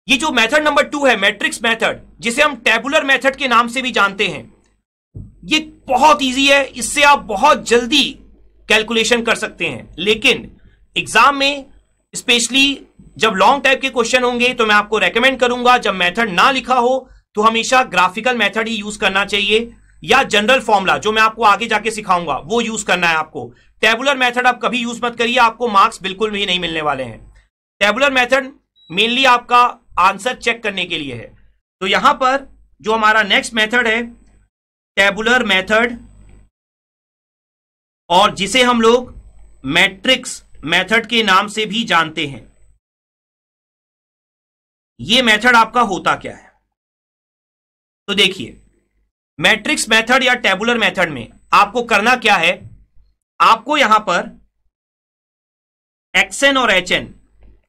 ये जो method number 2 है मैट्रिक्स मेथड, जिसे हम टेबुलर मेथड के नाम से भी जानते हैं, ये बहुत इजी है, इससे आप बहुत जल्दी कैलकुलेशन कर सकते हैं। लेकिन एग्जाम में स्पेशली जब लॉन्ग टाइप के क्वेश्चन होंगे तो मैं आपको रेकमेंड करूंगा जब मेथड ना लिखा हो तो हमेशा ग्राफिकल मेथड ही यूज करना चाहिए, या जनरल फॉर्मूला जो मैं आपको आगे जाके सिखाऊंगा वो यूज करना है आपको। टेबुलर मेथड आप कभी यूज मत करिए, आपको मार्क्स बिल्कुल भी नहीं मिलने वाले हैं। टेबुलर मेथड मेनली आपका आंसर चेक करने के लिए है। तो यहां पर जो हमारा नेक्स्ट मेथड है टेबुलर मेथड, और जिसे हम लोग मैट्रिक्स मेथड के नाम से भी जानते हैं, यह मेथड आपका होता क्या है? तो देखिए, मैट्रिक्स मेथड या टेबुलर मेथड में आपको करना क्या है, आपको यहां पर xn और hn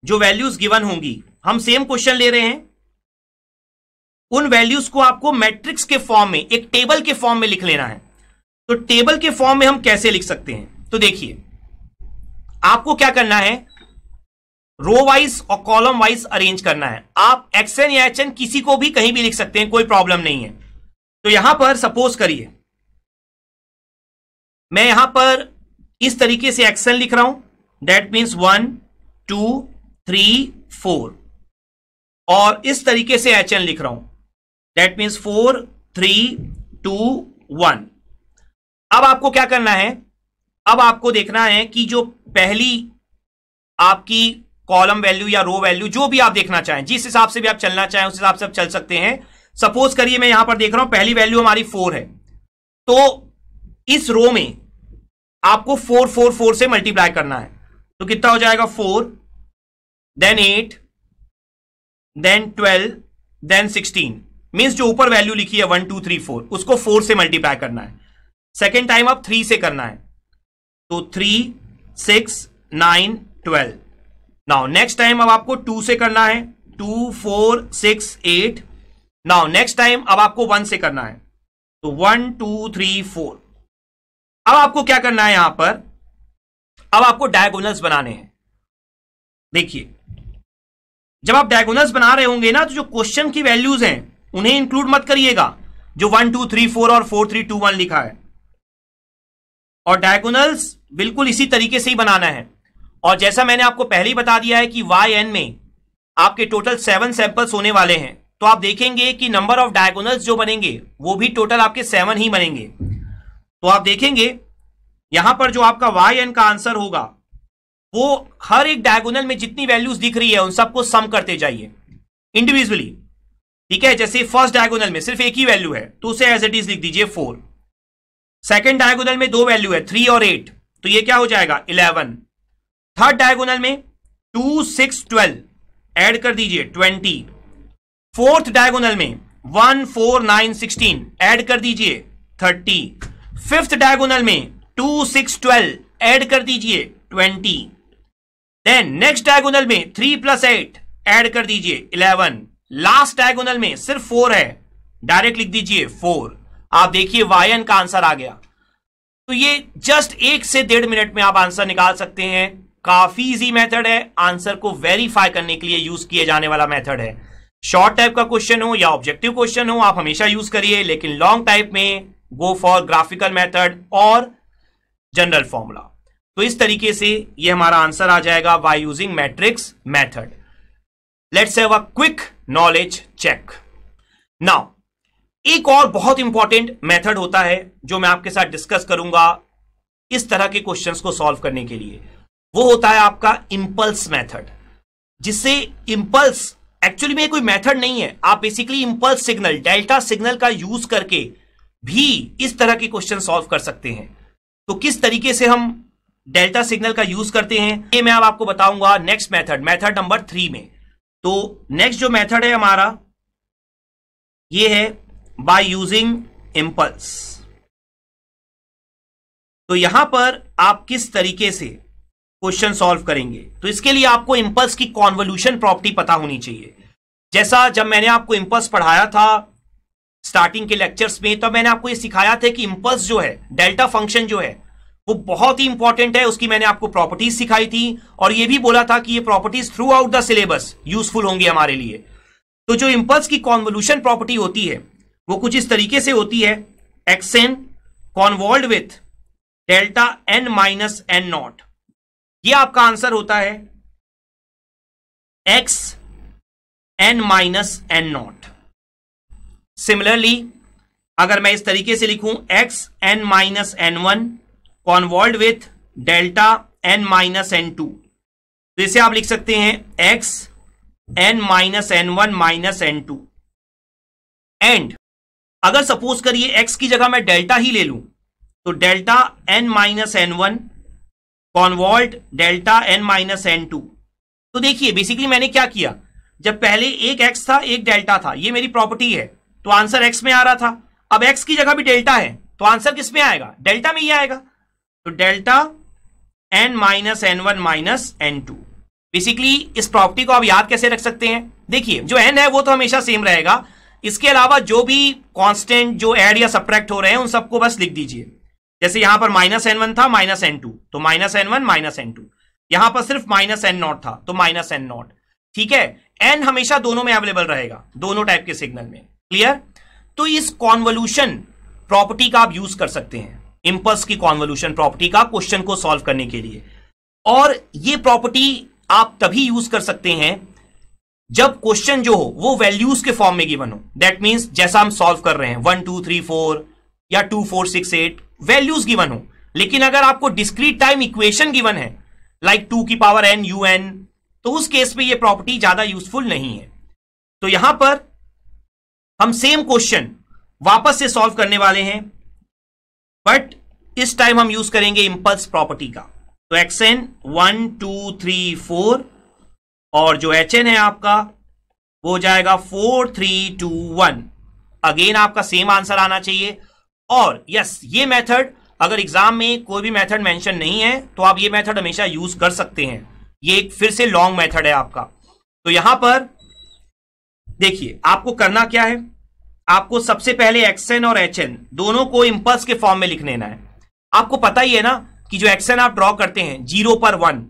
जो वैल्यूज गिवन होंगी, हम सेम क्वेश्चन ले रहे हैं, उन वैल्यूज को आपको मैट्रिक्स के फॉर्म में, एक टेबल के फॉर्म में लिख लेना है। तो टेबल के फॉर्म में हम कैसे लिख सकते हैं? तो देखिए, आपको क्या करना है, रो वाइज और कॉलम वाइज अरेंज करना है। आप xn या hn किसी को भी कहीं भी लिख सकते हैं, कोई प्रॉब्लम नहीं है। तो यहां पर सपोज करिए मैं यहां पर इस तरीके से xn लिख रहा हूं, दैट मीन्स 1 2 3 4, और इस तरीके से hn लिख रहा हूं, दैट मीन्स 4 3 2 1। अब आपको क्या करना है, अब आपको देखना है कि जो पहली आपकी कॉलम वैल्यू या रो वैल्यू, जो भी आप देखना चाहें, जिस हिसाब से भी आप चलना चाहें उस हिसाब से आप चल सकते हैं। सपोज करिए मैं यहां पर देख रहा हूं पहली वैल्यू हमारी 4 है, तो इस रो में आपको 4 4 4 से मल्टीप्लाई करना है। तो कितना हो जाएगा, 4 देन 8 देन 12 देन 16, मींस जो ऊपर वैल्यू लिखी है 1 2 3 4, उसको 4 से मल्टीप्लाई करना है। सेकेंड टाइम अब 3 से करना है, तो 3 6 9 12। नाउ नेक्स्ट टाइम अब आपको 2 से करना है, 2 4 6 8। नाउ नेक्स्ट टाइम अब आपको 1 से करना है, तो 1 2 3 4। अब आपको क्या करना है, यहां पर अब आपको डायगोनल्स बनाने हैं। देखिए, जब आप डायगोनल्स बना रहे होंगे ना, तो जो क्वेश्चन की वैल्यूज हैं उन्हें इंक्लूड मत करिएगा, जो 1 2 3 4 और 4 3 2 1 लिखा है, और डायगोनल्स बिल्कुल इसी तरीके से ही बनाना है। और जैसा मैंने आपको पहले ही बता दिया है कि yn में आपके टोटल 7 सैंपल्स होने वाले हैं, तो आप देखेंगे कि नंबर ऑफ डायगोनल्स जो बनेंगे वो भी टोटल आपके 7 ही बनेंगे। तो आप देखेंगे यहां पर जो आपका yn का आंसर होगा वो हर एक डायगोनल में जितनी वैल्यूज दिख रही है उन सबको सम करते जाइए इंडिविजुअली, ठीक है। जैसे फर्स्ट डायगोनल में सिर्फ एक ही वैल्यू है तो उसे एज इट इज लिख दीजिए 4। सेकेंड डायगोनल में 2 वैल्यू है 3 और 8, तो ये क्या हो जाएगा 11। थर्ड डायगोनल में 2 6 12, ऐड कर दीजिए 20। फोर्थ डायगोनल में 1 4 9 16, ऐड कर दीजिए 30। फिफ्थ डायगोनल में 2 6 12, ऐड कर दीजिए 20। देन नेक्स्ट डायगोनल में 3 + 8, ऐड कर दीजिए 11। लास्ट डायगोनल में सिर्फ 4 है, डायरेक्ट लिख दीजिए 4। आप देखिए yn का आंसर आ गया। तो ये जस्ट 1 से 1.5 मिनट में आप आंसर निकाल सकते हैं। काफी इजी मेथड है, आंसर को वेरीफाई करने के लिए यूज किए जाने वाला मेथड है। शॉर्ट टाइप का क्वेश्चन हो या ऑब्जेक्टिव क्वेश्चन हो आप हमेशा यूज करिए, लेकिन लॉन्ग टाइप में गो फॉर ग्राफिकल मेथड और जनरल फॉर्मूला। तो इस तरीके से ये हमारा आंसर आ जाएगा by using matrix method. Let's have a quick knowledge check. Now एक और बहुत इंपॉर्टेंट मेथड होता है जो मैं आपके साथ डिस्कस करूंगा इस तरह के क्वेश्चंस को सॉल्व करने के लिए, वो होता है आपका इंपल्स मेथड। जिससे इंपल्स एक्चुअली में कोई मेथड नहीं है, आप basically impulse signal, delta signal का यूज करके भी इस तरह के क्वेश्चन सॉल्व कर सकते हैं। तो किस तरीके से हम डेल्टा सिग्नल का यूज करते हैं ये मैं अब आपको बताऊंगा नेक्स्ट मेथड, मेथड नंबर 3 में। तो नेक्स्ट जो मेथड है हमारा ये है बाय यूजिंग इंपल्स। तो यहां पर आप किस तरीके से क्वेश्चन सॉल्व करेंगे, तो इसके लिए आपको इंपल्स की कॉन्वोल्यूशन प्रॉपर्टी पता होनी चाहिए। जैसा जब मैंने आपको इंपल्स पढ़ाया था स्टार्टिंग के लेक्चर्स में, तो मैंने आपको ये सिखाया था कि इंपल्स जो है, डेल्टा फंक्शन जो है वो बहुत ही इंपॉर्टेंट है। उसकी मैंने आपको प्रॉपर्टीज सिखाई थी और ये भी बोला था कि ये properties through out the syllabus useful होंगी हमारे लिए। तो जो इंपल्स की कॉन्वोल्यूशन प्रॉपर्टी होती है वो कुछ इस तरीके से होती है, xn convolved with delta n minus n naught. ये आपका आंसर होता है x n minus n naught. Similarly अगर मैं इस तरीके से लिखूं x n minus n1 convolved with delta n minus n2, तो इसे आप लिख सकते हैं x n minus n1 minus n2। And अगर सपोज करिए x की जगह मैं डेल्टा ही ले लूं तो delta n minus n1 convolved delta n minus n2। तो देखिए बेसिकली मैंने क्या किया, जब पहले एक x था एक डेल्टा था, ये मेरी प्रॉपर्टी है तो आंसर x में आ रहा था। अब x की जगह भी डेल्टा है तो आंसर किस में आएगा, डेल्टा में ही आएगा। तो delta n minus n1 minus n2। Basically इस प्रॉपर्टी को आप याद कैसे रख सकते हैं, देखिए जो n है वो तो हमेशा सेम रहेगा, इसके अलावा जो भी कांस्टेंट जो ऐड या सब्ट्रैक्ट हो रहे हैं उन सबको बस लिख दीजिए। जैसे यहां पर माइनस n1 था माइनस n2, तो माइनस n1 माइनस n2। यहां पर सिर्फ माइनस n नॉट था तो माइनस n नॉट। ठीक है, n हमेशा दोनों में अवेलेबल रहेगा, दोनों टाइप के सिग्नल में। क्लियर? तो इस कॉन्वोल्यूशन प्रॉपर्टी का आप यूज कर सकते हैं, इंपल्स की कॉन्वोल्यूशन प्रॉपर्टी का क्वेश्चन को सॉल्व करने के लिए। और ये प्रॉपर्टी आप तभी यूज कर सकते हैं जब क्वेश्चन जो हो वो वैल्यूज के फॉर्म में गिवन हो। दैट मींस जैसा हम सॉल्व कर रहे हैं 1 2 3 4 या 2 4 6 8 वैल्यूज गिवन हो। लेकिन अगर आपको डिस्क्रीट टाइम इक्वेशन गिवन है लाइक 2 की पावर n un, तो उस केस में ये प्रॉपर्टी ज्यादा यूजफुल नहीं है। तो यहां पर हम सेम क्वेश्चन वापस से सॉल्व करने वाले हैं, बट इस टाइम हम यूज करेंगे इंपल्स प्रॉपर्टी का। तो xn 1 2 3 4 और जो hn है आपका वो हो जाएगा 4 3 2 1। अगेन आपका सेम आंसर आना चाहिए। और यस, ये मेथड अगर एग्जाम में कोई भी मेथड मेंशन नहीं है तो आप ये मेथड हमेशा यूज कर सकते हैं। ये एक फिर से लॉन्ग मेथड है आपका। तो यहां पर देखिए आपको करना क्या है, आपको सबसे पहले xn और hn दोनों को इंपल्स के फॉर्म में लिख लेना है। आपको पता ही है ना कि जो xn आप ड्रॉ करते हैं 0 पर 1,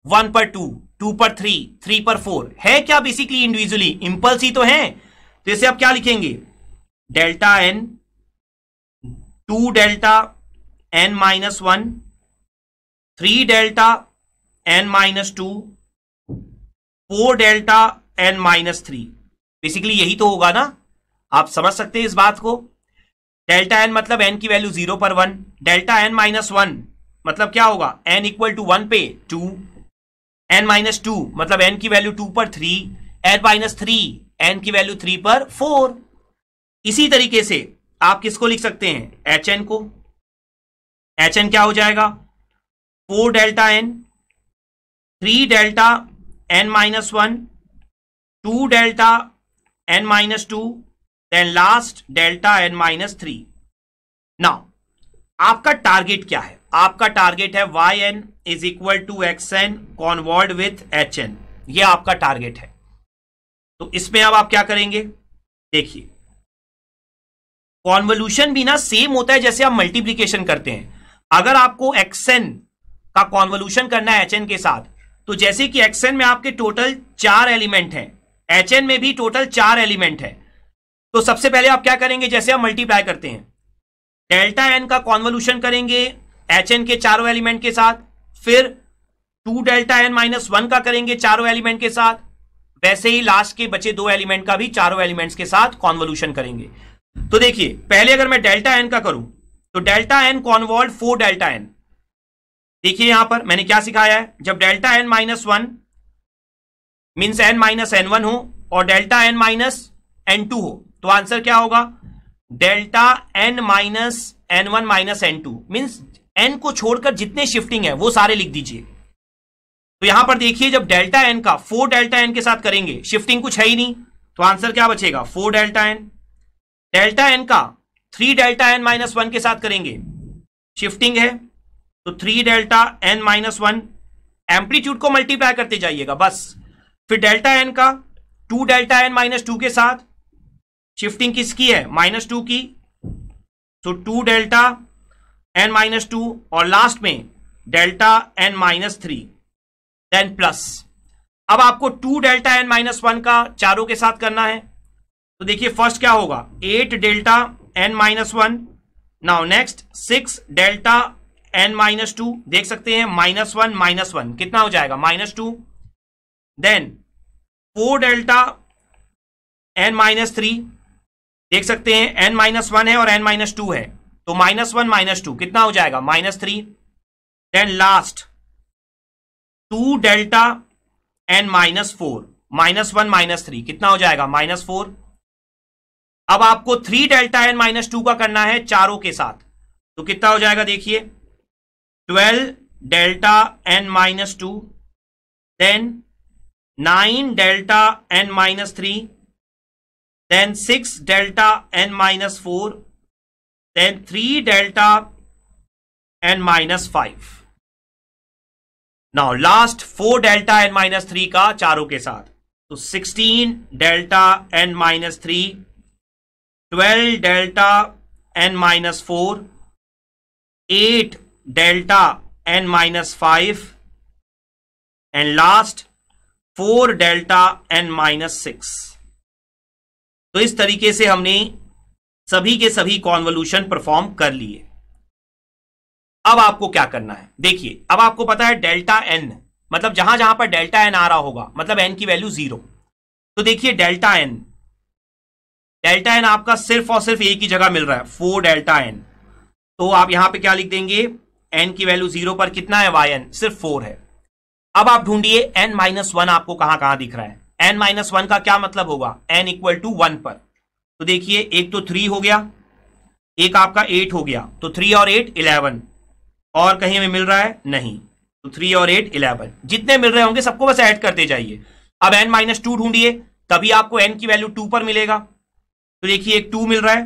1 पर 2, 2 पर 3, 3 पर 4 है क्या, बेसिकली इंडिविजुअली इंपल्स ही तो है। तो इसे आप क्या लिखेंगे, delta n 2 delta n minus 1 3 delta n minus 2 4 delta n minus 3। Basically यही तो होगा ना, आप समझ सकते हैं इस बात को। डेल्टा n मतलब n की वैल्यू 0 पर 1, डेल्टा n माइनस 1 मतलब क्या होगा, n इक्वल टू 1 पे 2, n माइनस 2 मतलब n की वैल्यू 2 पर 3, n माइनस 3 n की वैल्यू 3 पर 4। इसी तरीके से आप किसको लिख सकते हैं, hn को। hn क्या हो जाएगा, 4 delta n 3 delta n minus 1 2 delta n minus 2 then last delta n minus 3। Now आपका टारगेट क्या है, आपका टारगेट है yn is equal to xn convolved with hn। ये आपका टारगेट है। तो इसमें अब आप क्या करेंगे, देखिए कॉन्वोल्यूशन भी ना सेम होता है जैसे आप मल्टीप्लीकेशन करते हैं। अगर आपको xn का कॉन्वोल्यूशन करना है hn के साथ, तो जैसे कि xn में आपके टोटल 4 एलिमेंट हैं, hn में भी टोटल 4 एलिमेंट है। तो सबसे पहले आप क्या करेंगे, जैसे आप मल्टीप्लाई करते हैं डेल्टा n का कॉन्वोल्यूशन करेंगे hn के चारों एलिमेंट के साथ, फिर 2 डेल्टा n माइनस 1 का करेंगे चारों एलिमेंट के साथ, वैसे ही लास्ट के बचे 2 एलिमेंट का भी चारों एलिमेंट्स के साथ कॉन्वोल्यूशन करेंगे। तो देखिए पहले अगर मैं डेल्टा n का करूं तो delta n convolve 4 delta n। देखिए यहां पर मैंने क्या सिखाया है, जब delta n minus 1 means n minus n1 हो और डेल्टा n माइनस n2 हो, तो आंसर क्या होगा, delta n minus n1 minus n2 means n को छोड़कर जितने शिफ्टिंग है वो सारे लिख दीजिए। तो यहां पर देखिए जब डेल्टा n का 4 डेल्टा n के साथ करेंगे, शिफ्टिंग कुछ है ही नहीं, तो आंसर क्या बचेगा, 4 डेल्टा n। डेल्टा n का 3 डेल्टा n माइनस 1 के साथ करेंगे, शिफ्टिंग है, तो 3 डेल्टा n माइनस 1, एम्पलीट्यूड को मल्टीप्लाई करते जाइएगा बस। फिर डेल्टा n का 2 डेल्टा n माइनस 2 के साथ, शिफ्टिंग किसकी है, माइनस 2 की, तो 2 डेल्टा n माइनस 2 और लास्ट में delta n minus 3, then plus. अब आपको 2 डेल्टा n माइनस 1 का चारों के साथ करना है। तो देखिए फर्स्ट क्या होगा, 8 delta n minus 1। Now next 6 delta n minus 2, देख सकते हैं -1 कितना हो जाएगा, -2। देन 4 डेल्टा n माइनस 3, देख सकते हैं n माइनस 1 है और n माइनस 2 है, तो -1 -2 कितना हो जाएगा, -3। Then last 2 delta n minus 4, -1 -3 कितना हो जाएगा, -4। अब आपको 3 डेल्टा n माइनस 2 का करना है चारों के साथ, तो कितना हो जाएगा देखिए, 12 delta n minus 2, then 9 delta n minus 3, then 6 delta n minus 4, then 3 delta n minus 5। Now last 4 delta n minus 3 का चारों के साथ, तो 16 delta n minus 3, 12 delta n minus 4, 8 delta n minus 5 and last 4 delta n minus 6। तो इस तरीके से हमने सभी के सभी कॉन्वोल्यूशन परफॉर्म कर लिए। अब आपको क्या करना है, देखिए अब आपको पता है डेल्टा n, मतलब जहां जहां पर डेल्टा n आ रहा होगा मतलब n की वैल्यू 0। तो देखिए डेल्टा n आपका सिर्फ और सिर्फ एक ही जगह मिल रहा है, 4 डेल्टा n। तो आप यहां पे क्या लिख देंगे, n की वैल्यू 0 पर कितना है, yn सिर्फ 4 है। अब आप ढूंढिए n माइनस 1 आपको कहां कहां दिख रहा है। n माइनस 1 का क्या मतलब होगा, n इक्वल टू 1 पर। तो देखिए एक तो 3 हो गया, एक आपका 8 हो गया, तो 3 और 8 11, और कहीं हमें मिल रहा है नहीं, तो 3 और 8 11, जितने मिल रहे होंगे सबको बस ऐड करते जाइए। अब n माइनस 2 ढूंढिए, तभी आपको n की वैल्यू 2 पर मिलेगा। तो देखिए एक 2 मिल रहा है,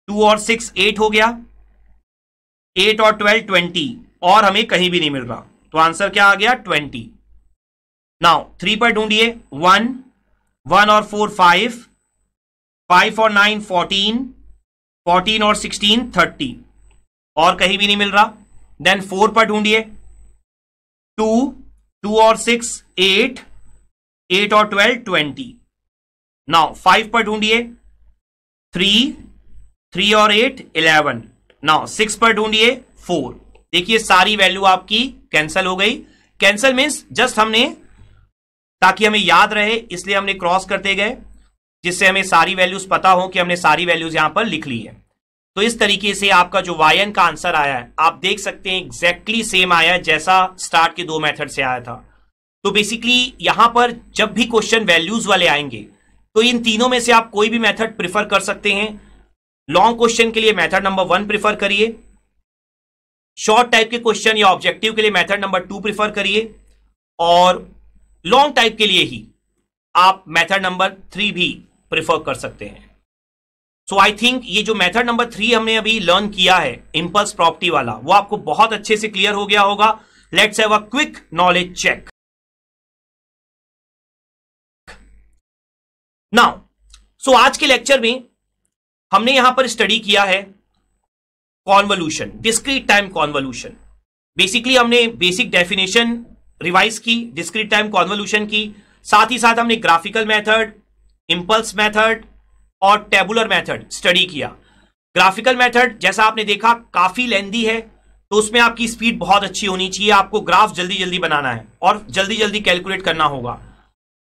2 और 6 8 हो गया, 8 और 12 20, और हमें कहीं भी नहीं मिल रहा, तो आंसर क्या आ गया, 20। नाउ 3 पर ढूंढिए, 1 1 और 4 5, 5 और 9 14, 14 और 16 30, और कहीं भी नहीं मिल रहा। देन 4 पर ढूंढिए, 2 2 और 6 8, 8 और 12 20। नाउ 5 पर ढूंढिए, 3 3 और 8 11। नाउ 6 पर ढूंढिए, 4। देखिए सारी वैल्यू आपकी कैंसिल हो गई। कैंसिल मीन्स जस्ट हमने, ताकि हमें याद रहे इसलिए हमने क्रॉस करते गए, जिससे हमें सारी वैल्यूज पता हो कि हमने सारी वैल्यूज यहां पर लिख ली है। तो इस तरीके से आपका जो yn का आंसर आया है, आप देख सकते हैं एग्जैक्टली सेम आया है जैसा स्टार्ट के 2 मेथड से आया था। तो बेसिकली यहां पर जब भी क्वेश्चन वैल्यूज वाले आएंगे तो इन तीनों में से आप कोई भी मेथड प्रिफर कर सकते हैं। लॉन्ग क्वेश्चन के लिए मेथड नंबर 1 प्रिफर करिए, शॉर्ट टाइप के क्वेश्चन या ऑब्जेक्टिव के लिए मेथड नंबर 2 प्रिफर करिए, और लॉन्ग टाइप के लिए ही आप मेथड नंबर 3 भी प्रिफर कर सकते हैं। सो आई थिंक ये जो मेथड नंबर 3 हमने अभी लर्न किया है इंपल्स प्रॉपर्टी वाला, वो आपको बहुत अच्छे से क्लियर हो गया होगा। Let's have a quick knowledge check. Now so आज के लेक्चर में हमने यहां पर स्टडी किया है convolution, discrete time convolution. Basically हमने बेसिक डेफिनेशन रिवाइज की डिस्क्रीट टाइम कॉन्वोल्यूशन की, साथ ही साथ हमने ग्राफिकल मेथड, इंपल्स मेथड और टेबुलर मेथड स्टडी किया। ग्राफिकल मेथड जैसा आपने देखा काफी लेंदी है, तो उसमें आपकी स्पीड बहुत अच्छी होनी चाहिए, आपको ग्राफ जल्दी जल्दी बनाना है और जल्दी जल्दी कैलकुलेट करना होगा।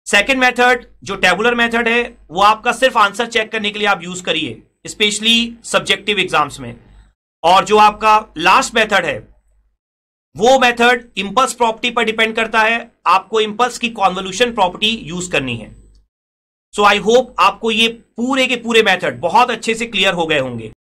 सेकंड मेथड जो टेबुलर मेथड है, वो आपका सिर्फ आंसर चेक करने के लिए आप यूज करिए, स्पेशली सब्जेक्टिव एग्जाम्स में। और जो आपका लास्ट मेथड है, वो मेथड इंपल्स प्रॉपर्टी पर डिपेंड करता है, आपको इंपल्स की कॉन्वोल्यूशन प्रॉपर्टी यूज करनी है। सो आई होप आपको ये पूरे के पूरे मेथड बहुत अच्छे से क्लियर हो गए होंगे।